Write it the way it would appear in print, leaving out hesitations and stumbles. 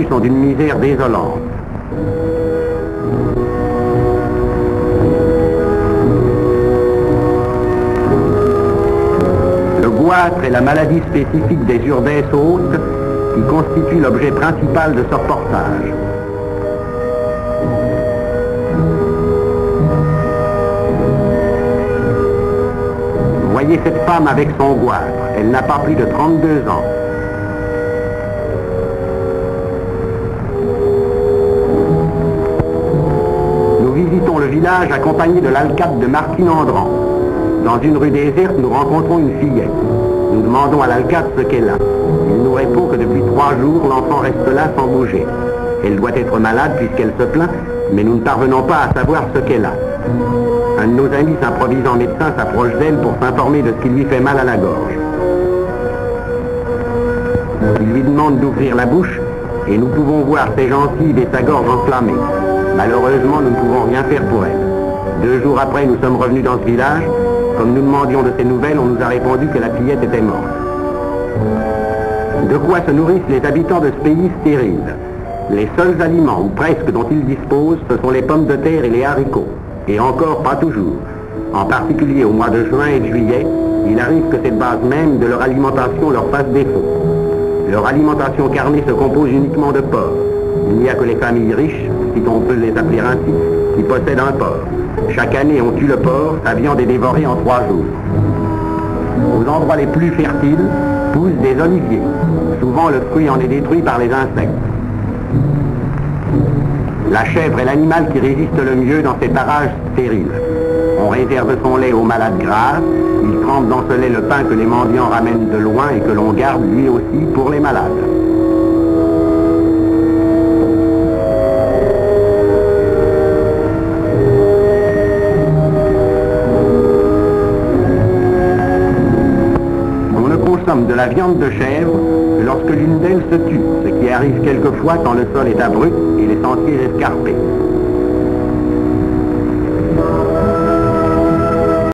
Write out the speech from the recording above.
sont d'une misère désolante. Le goitre est la maladie spécifique des urbains hautes qui constitue l'objet principal de ce reportage. Voyez cette femme avec son goitre. Elle n'a pas plus de 32 ans. Nous visitons le village accompagné de l'alcade de Martine Andran. Dans une rue déserte, nous rencontrons une fillette. Nous demandons à l'alcade ce qu'elle a. Il nous répond que depuis 3 jours, l'enfant reste là sans bouger. Elle doit être malade puisqu'elle se plaint, mais nous ne parvenons pas à savoir ce qu'elle a. Un de nos amis s'improvisant médecin s'approche d'elle pour s'informer de ce qui lui fait mal à la gorge. Il lui demande d'ouvrir la bouche et nous pouvons voir ses gencives et sa gorge enflammée. Malheureusement, nous ne pouvons rien faire pour elle. 2 jours après, nous sommes revenus dans ce village. Comme nous demandions de ses nouvelles, on nous a répondu que la fillette était morte. De quoi se nourrissent les habitants de ce pays stérile? Les seuls aliments, ou presque, dont ils disposent, ce sont les pommes de terre et les haricots. Et encore pas toujours. En particulier au mois de juin et de juillet, il arrive que cette base même de leur alimentation leur fasse défaut. Leur alimentation carnée se compose uniquement de porc. Il n'y a que les familles riches, si on peut les appeler ainsi, qui possèdent un porc. Chaque année, on tue le porc, sa viande est dévorée en 3 jours. Aux endroits les plus fertiles, poussent des oliviers. Souvent, le fruit en est détruit par les insectes. La chèvre est l'animal qui résiste le mieux dans ces parages stériles. On réserve son lait aux malades graves, il trempe dans ce lait le pain que les mendiants ramènent de loin et que l'on garde lui aussi pour les malades. On ne consomme de la viande de chèvre que lorsque l'une d'elles se tue, ce qui arrive quelquefois quand le sol est abrupt et les sentiers escarpés.